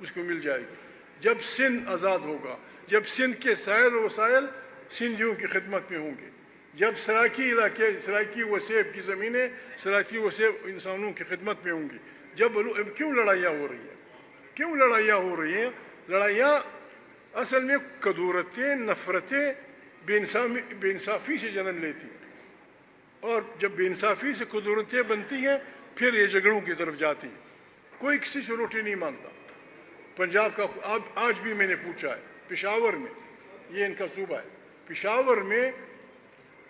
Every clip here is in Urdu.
اس کو مل جائے گی. جب سندھ آزاد ہوگا, جب سندھ کے سائل و وسائل سندھیوں کی خدمت میں ہوں گے, جب سرائکی علاقے, سرائکی وسیب کی زمینیں سرائکی وسیب انسانوں کی خدمت میں ہوں گی, جب کیوں لڑائیاں ہو رہی ہیں؟ کیوں لڑائیاں ہو رہی ہیں؟ لڑائیاں اصل میں کدورتیں, نفرتیں, بے انصافی سے جنم لیتی ہیں, اور جب بے انصافی سے کدورتیں بنتی ہیں پھر یہ جھگڑوں کی طرف جاتی ہیں. کوئی کسی سے روٹی نہیں مانگتا. پنجاب کا آج بھی میں نے پوچھا ہے, پشاور میں, یہ ان کا صوبہ ہے, پشاور میں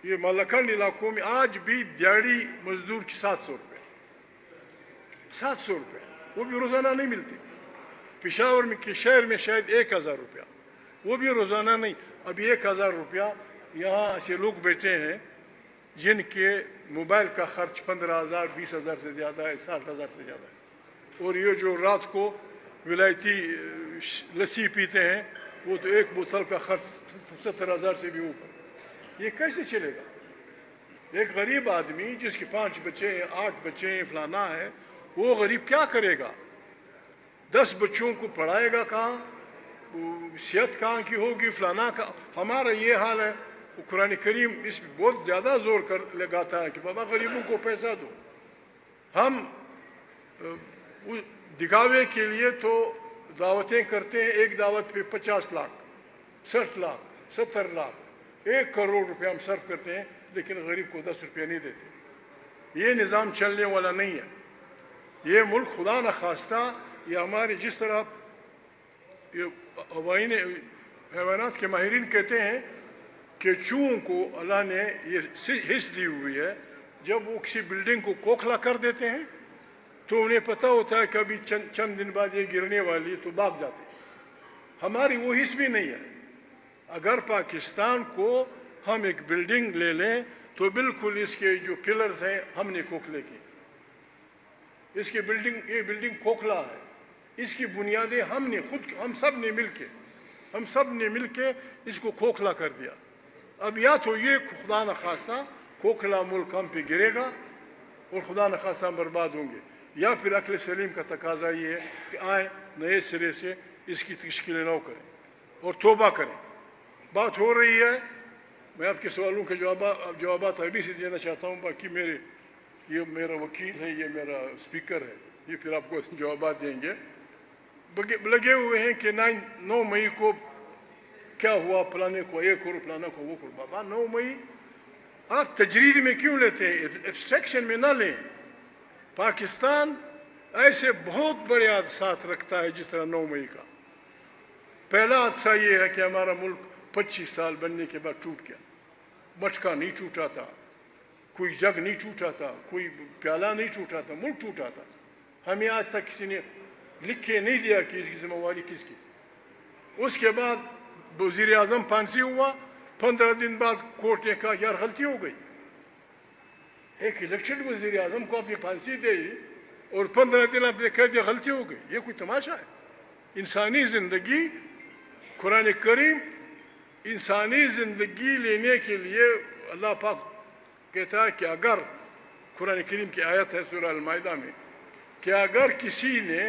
یہ مالکنڈ علاقوں میں آج بھی دیہڑی مزدور کی 700 روپے, 700 روپے, وہ بھی روزانہ نہیں ملتی. پشاور میں کہ شہر میں شاید 1000 روپیہ, وہ بھی روزانہ نہیں. ابھی 1000 روپیہ یہاں ایسے لوگ بیٹھے ہیں جن کے موبائل کا خرچ 15,000 20,000 سے زیادہ ہے, 60,000 سے زیادہ ہے, اور یہ جو رات کو ولایتی لسی پیتے ہیں وہ تو ایک بوتل کا خرچ 70,000 سے بھی اوپر. یہ کیسے چلے گا؟ ایک غریب آدمی جس کے 5 بچے ہیں, 8 بچے ہیں, فلانا ہے, وہ غریب کیا کرے گا؟ 10 بچوں کو پڑھائے گا کہاں؟ صحت کہاں کی ہوگی؟ فلانا کا. ہمارا یہ حال ہے. قرآن کریم اس میں بہت زیادہ زور لگاتا ہے کہ بابا غریبوں کو پیسہ دو. ہم دکھاوے کے لیے تو دعوتیں کرتے ہیں, ایک دعوت پہ 50 لاکھ, 60 لاکھ, 70 لاکھ, 1 کروڑ روپے ہم صرف کرتے ہیں, لیکن غریب کو 10 روپے نہیں دیتے. یہ نظام چلنے والا نہیں ہے. یہ ملک خدا نخواستہ یہ ہمارے جس طرح حیوانات کے ماہرین کہتے ہیں کہ چوہوں کو اللہ نے یہ حس دی ہوئی ہے, جب وہ کسی بلڈنگ کو کھوکھلا کر دیتے ہیں تو انہیں پتہ ہوتا ہے کہ ابھی چند دن بعد یہ گرنے والی ہے, تو بھاگ جاتے ہیں. ہماری وہ حس بھی نہیں ہے. اگر پاکستان کو ہم ایک بلڈنگ لے لیں تو بالکل اس کے جو پلرز ہیں ہم نے کھوکھلے کی. اس کی یہ بلڈنگ کھوکھلا ہے, اس کی بنیادیں ہم سب نے مل کے اس کو کھوکھلا کر دیا. اب یا تو یہ خدا نخواستہ کھوکھلا ملک ہم پہ گرے گا اور خدا نخواستہ ہم برباد ہوں گے, یا پھر عقل سلیم کا تقاضا یہ ہے کہ آئیں نئے سرے سے اس کی تشکیل نو کریں اور توبہ کریں. بات ہو رہی ہے, میں آپ کے سوالوں کے جوابات ابھی سے دینا چاہتا ہوں, باقی یہ میرا وکیل ہے, یہ میرا اسپیکر ہے, یہ پھر آپ کو جوابات دیں گے. لگے ہوئے ہیں کہ 9 مئی کو کیا ہوا, پلانے کو یہ کرو, پلانا کو وہ کرو. بابا 9 مئی آپ تجرید میں کیوں لیتے ہیں؟ ایبسٹریکشن میں نہ لیں. پاکستان ایسے بہت بڑے حادثات رکھتا ہے جس طرح 9 مئی کا. پہلا حادثہ یہ ہے کہ ہمارا ملک 25 سال بننے کے بعد ٹوٹ گیا. مٹکا نہیں ٹوٹا تھا, کوئی جگ نہیں ٹوٹا تھا, کوئی پیالہ نہیں ٹوٹا تھا, ملک ٹوٹا تھا. ہمیں آج تک کسی نے لکھ کے نہیں دیا کہ اس کی ذمہ داری کس کی. اس کے بعد وزیر اعظم پھانسی ہوا, 15 دن بعد کورٹ نے کہا یار غلطی ہو گئی. ایک الیکٹڈ وزیر اعظم کو اپنی پھانسی دے اور 15 دن آپ نے کہہ دیا غلطی ہو گئی. یہ کوئی تماشا ہے؟ انسانی زندگی, قرآن کریم انسانی زندگی لینے کے لیے اللہ پاک کہتا ہے کہ اگر, قرآن کریم کی آیت ہے سورہ المائدہ میں, کہ اگر کسی نے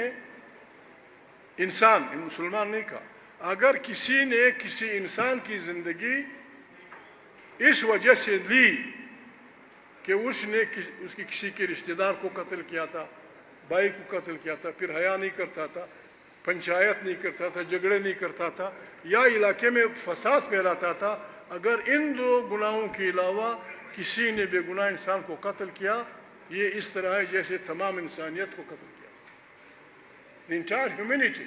انسان, مسلمان نہیں کہا, اگر کسی نے کسی انسان کی زندگی اس وجہ سے لی کہ اس نے اس کی کسی کے رشتہ دار کو قتل کیا تھا, بھائی کو قتل کیا تھا, پھر حیا نہیں کرتا تھا, پنچایت نہیں کرتا تھا, جھگڑے نہیں کرتا تھا, یا علاقے میں فساد پھیلاتا تھا, اگر ان 2 گناہوں کے علاوہ کسی نے بے گناہ انسان کو قتل کیا, یہ اس طرح ہے جیسے تمام انسانیت کو قتل کیا, انٹائر ہیومینٹی.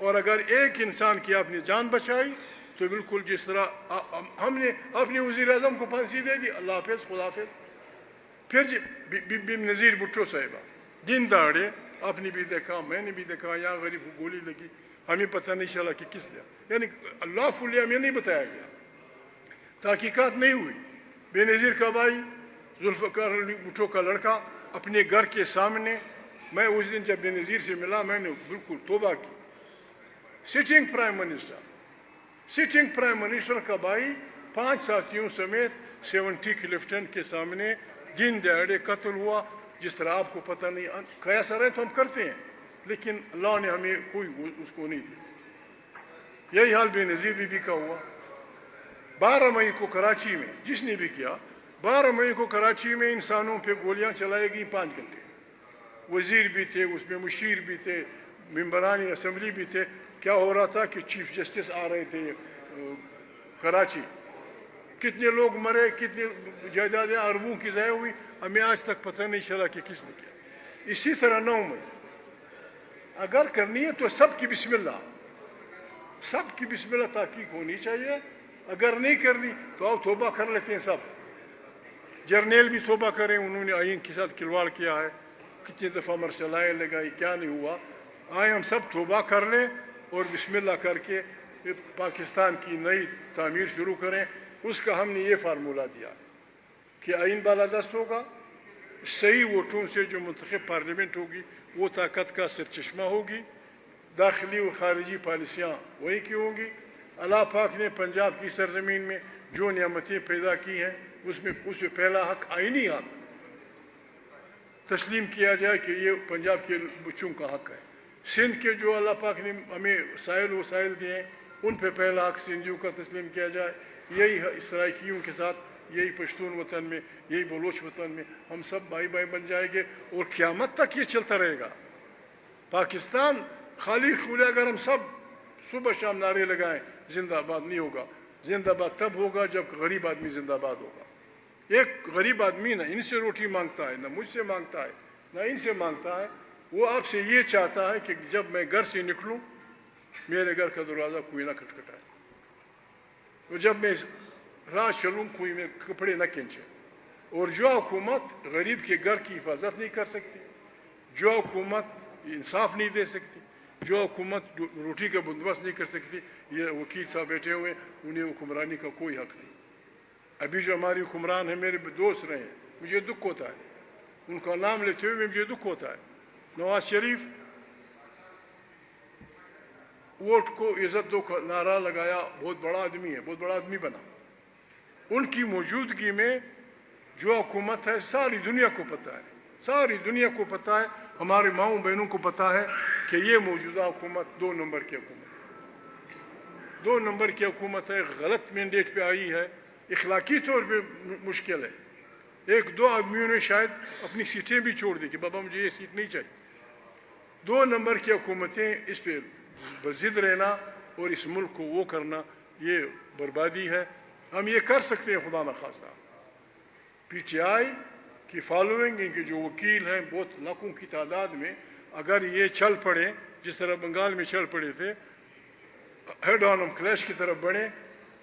اور اگر ایک انسان کی آپ نے جان بچائی تو بالکل جس طرح ہم نے اپنے وزیر اعظم کو پھانسی دے دی, اللہ حافظ, خدا حافظ. پھر بی نظیر بھٹو صاحبہ دن دہاڑے, آپ نے بھی دیکھا, میں نے بھی دیکھا, یہاں غریب کو گولی لگی, ہمیں پتہ نہیں چلا کہ کس دیا, یعنی اللہ فلی ہمیں نہیں بتایا گیا, تحقیقات نہیں ہوئی. بے نظیر کا بھائی ذوالفقار علی بھٹو کا لڑکا اپنے گھر کے سامنے, میں اس دن جب بے نظیر سے ملا میں نے بالکل توبہ کی. سٹنگ پرائم منسٹر کا بھائی 5 ساتھیوں سمیت 70 کے لیفٹیننٹ کے سامنے دن دہاڑے قتل ہوا. جس طرح آپ کو پتہ نہیں, قیاس رائے تو ہم کرتے ہیں, لیکن اللہ نے ہمیں کوئی اس کو نہیں دیا. یہی حال بے نظیر بی بی کا ہوا. 12 مئی کو کراچی میں جس نے بھی کیا، 12 مئی کو کراچی میں انسانوں پہ گولیاں چلائی گئیں 5 گھنٹے. وزیر بھی تھے اس میں، مشیر بھی تھے، ممبران اسمبلی بھی تھے. کیا ہو رہا تھا کہ چیف جسٹس آ رہے تھے کراچی. کتنے لوگ مرے، کتنے جائیدادیں اربوں کی ضائع ہوئی، ہمیں آج تک پتہ نہیں چلا کہ کس نے کیا. اسی طرح 9 مئی اگر کرنی ہے تو سب کی بسم اللہ، سب کی بسم اللہ تحقیق ہونی چاہیے. اگر نہیں کرنی تو آپ توبہ کر لیتے ہیں. سب جرنیل بھی توبہ کریں، انہوں نے آئین کے ساتھ کھلواڑ کیا ہے، کتنی دفعہ مرچلائیں لگائی، کیا نہیں ہوا. آئے ہم سب توبہ کر لیں اور بسم اللہ کر کے پاکستان کی نئی تعمیر شروع کریں. اس کا ہم نے یہ فارمولہ دیا کہ آئین بالادست ہوگا، صحیح ووٹوں سے جو منتخب پارلیمنٹ ہوگی وہ طاقت کا سرچشمہ ہوگی، داخلی اور خارجی پالیسیاں وہی کی ہوں گی. اللہ پاک نے پنجاب کی سرزمین میں جو نعمتیں پیدا کی ہیں اس میں پہلا حق آئینی حق تسلیم کیا جائے کہ یہ پنجاب کے بچوں کا حق ہے. سندھ کے جو اللہ پاک نے ہمیں ساحل وسائل دیے ہیں ان پہ پہلا حق سندھیوں کا تسلیم کیا جائے. یہی سرائکیوں کے ساتھ، یہی پشتون وطن میں، یہی بلوچ وطن میں ہم سب بھائی بھائی بن جائیں گے اور قیامت تک یہ چلتا رہے گا. پاکستان خالی خولے اگر ہم سب صبح شام نعرے لگائیں زندہ آباد نہیں ہوگا. زندہ آباد تب ہوگا جب غریب آدمی زندہ آباد ہوگا. ایک غریب آدمی نہ ان سے روٹی مانگتا ہے، نہ مجھ سے مانگتا ہے، نہ ان سے مانگتا ہے. وہ آپ سے یہ چاہتا ہے کہ جب میں گھر سے نکلوں میرے گھر کا دروازہ کوئی نہ کھٹکھٹائے، اور جب میں راہ چلوں کوئی میں کپڑے نہ کھینچے. اور جو حکومت غریب کے گھر کی حفاظت نہیں کر سکتی، جو حکومت انصاف نہیں دے سکتی، جو حکومت روٹی کا بندوبست نہیں کر سکتی، یہ وکیل صاحب بیٹھے ہوئے انہیں حکمرانی کا کوئی حق نہیں. ابھی جو ہماری حکمران ہیں میرے دوست رہے ہیں، مجھے دکھ ہوتا ہے ان کا نام لیتے ہوئے، مجھے دکھ ہوتا ہے. نواز شریف ووٹ کو عزت دو کا نعرہ لگایا، بہت بڑا آدمی ہے، بہت بڑا آدمی بنا. ان کی موجودگی میں جو حکومت ہے ساری دنیا کو پتہ ہے، ساری دنیا کو پتہ ہے، ہمارے ماؤں بہنوں کو پتہ ہے کہ یہ موجودہ حکومت 2 نمبر کی حکومت ہے. 2 نمبر کی حکومت ہے، غلط مینڈیٹ پہ آئی ہے، اخلاقی طور پہ مشکل ہے. 1-2 آدمیوں نے شاید اپنی سیٹیں بھی چھوڑ دی کہ بابا مجھے یہ سیٹ نہیں چاہیے. 2 نمبر کی حکومتیں اس پہ ضد رہنا اور اس ملک کو وہ کرنا یہ بربادی ہے. ہم یہ کر سکتے ہیں خدا نخواستہ. پی ٹی آئی کی فالوئنگ، ان کے جو وکیل ہیں بہت لاکھوں کی تعداد میں، اگر یہ چل پڑے جس طرح بنگال میں چل پڑے تھے، ہیڈ آن کلیش کی طرف بڑھیں،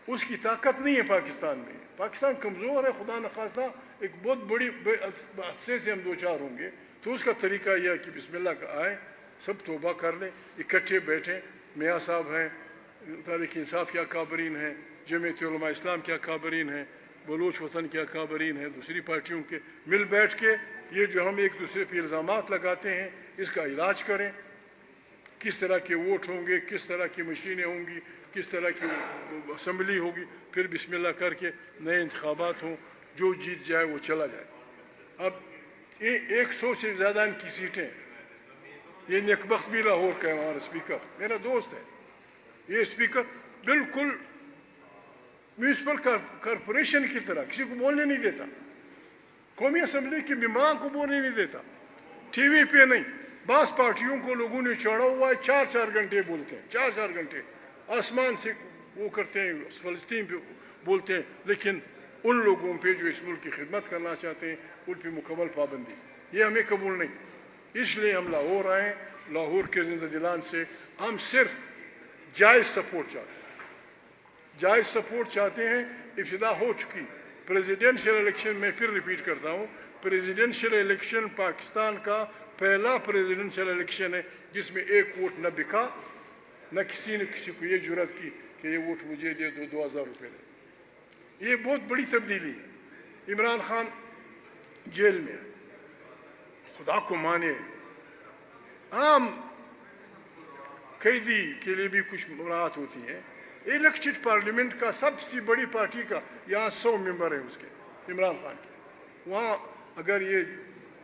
اس کی طاقت نہیں ہے پاکستان میں. پاکستان کمزور ہے خدا نخواستہ. ایک بہت بڑی عرصے سے ہم 2-4 ہوں گے تو اس کا طریقہ یہ ہے کہ بسم اللہ کا آئیں، سب توبہ کر لیں، اکٹھے بیٹھیں. میاں صاحب ہیں، تحریک انصاف کے اکابرین ہیں، جمعیت علماء اسلام کے اکابرین ہیں، بلوچ وطن کے اکابرین ہیں، دوسری پارٹیوں کے، مل بیٹھ کے یہ جو ہم ایک دوسرے پہ الزامات لگاتے ہیں اس کا علاج کریں. کس طرح کے ووٹ ہوں گے، کس طرح کی مشینیں ہوں گی، کس طرح کی اسمبلی ہوگی، پھر بسم اللہ کر کے نئے انتخابات ہوں، جو جیت جائے وہ چلا جائے. اب 100 سے زیادہ ان کی سیٹیں. یہ نیکبخت بھی لاہور کا ہے، ہمارا اسپیکر میرا دوست ہے. یہ اسپیکر بالکل میونسپل کارپوریشن کی طرح کسی کو بولنے نہیں دیتا، قومی اسمبلی کے ممبران کو بولنے نہیں دیتا، ٹی وی پہ نہیں. بعض پارٹیوں کو لوگوں نے چڑھا ہوا ہے، 4-4 گھنٹے بولتے ہیں، 4-4 گھنٹے آسمان سے وہ کرتے ہیں، فلسطین پہ بولتے ہیں، لیکن ان لوگوں پہ جو اس ملک کی خدمت کرنا چاہتے ہیں ان پہ مکمل پابندی. یہ ہمیں قبول نہیں. اس لیے ہم لاہور آئے. لاہور کے زندہ دلان سے ہم صرف جائز سپورٹ چاہتے ہیں، جائز سپورٹ چاہتے ہیں. ابتدا ہو چکی پریزیڈنشل الیکشن، میں پھر ریپیٹ کرتا ہوں، پریزیڈنشل الیکشن پاکستان کا پہلا پریزیڈنشل الیکشن ہے جس میں ایک ووٹ نہ بکا، نہ کسی نے کسی کو یہ جرات کی کہ یہ ووٹ مجھے دے دو، 2000 روپے لے. یہ بہت بڑی تبدیلی ہے. عمران خان جیل میں ہے، خدا کو مانے. عام قیدی کے لیے بھی کچھ مراعات ہوتی ہیں. الیکٹڈ پارلیمنٹ کا سب سے بڑی پارٹی کا یہاں 100 ممبر ہیں اس کے، عمران خان کے. وہاں اگر یہ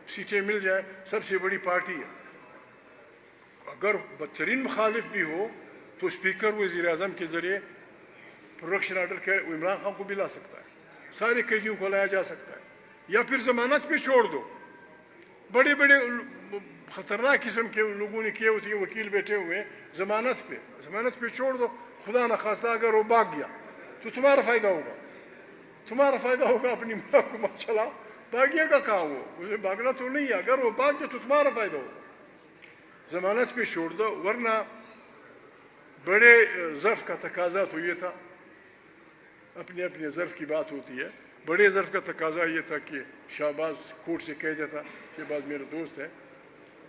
سیٹیں مل جائیں سب سے بڑی پارٹی ہے. اگر بدترین مخالف بھی ہو تو اسپیکر وزیر اعظم کے ذریعے پروڈکشن آرڈر کے عمران خان کو بھی لا سکتا ہے، سارے قیدیوں کو لایا جا سکتا ہے، یا پھر ضمانت پہ چھوڑ دو. بڑے بڑے خطرناک قسم کے لوگوں نے کیے ہوتے ہیں، وکیل بیٹھے ہوئے ضمانت پہ چھوڑ دو. خدا نخواستہ اگر وہ بھاگ گیا تو تمہارا فائدہ ہوگا، اپنی حکومت چلاؤ. بھاگیے گا کہاں وہ؟ مجھے بھاگنا تو نہیں ہے، اگر وہ بھاگ گیا تو تمہارا فائدہ ہوگا. ضمانت پہ چھوڑ دو. ورنہ بڑے ظرف کا تقاضا تو یہ تھا، اپنے ظرف کی بات ہوتی ہے، بڑے ظرف کا تقاضا یہ تھا کہ شہباز کورٹ سے کہہ دیتا، شہباز میرا دوست ہے،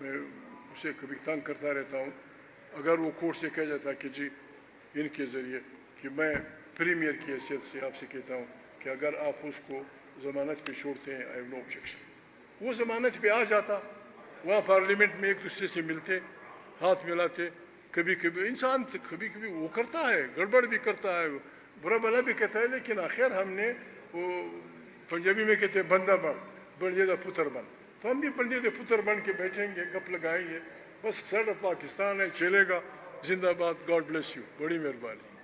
میں اسے کبھی تنگ کرتا رہتا ہوں، اگر وہ کورٹ سے کہہ دیتا کہ جی ان کے ذریعے کہ میں پریمیئر کی حیثیت سے آپ سے کہتا ہوں کہ اگر آپ اس کو ضمانت پہ چھوڑتے ہیں آئی ہیو نو آبجیکشن، وہ ضمانت پہ آ جاتا. وہاں پارلیمنٹ میں ایک دوسرے سے ملتے، ہاتھ ملاتے. کبھی کبھی انسان کبھی وہ کرتا ہے، گڑبڑ بھی کرتا ہے، برا بلا بھی کہتا ہے، لیکن آخر ہم نے وہ پنجابی میں کہتے ہیں بندہ بن جیدہ پتر بن، تو ہم بھی بن جیدہ پتر بن کے بیٹھیں گے، گپ لگائیں گے. بس سر پاکستان ہے، چلے گا. زندہ باد. God bless you. بڑی مہربانی.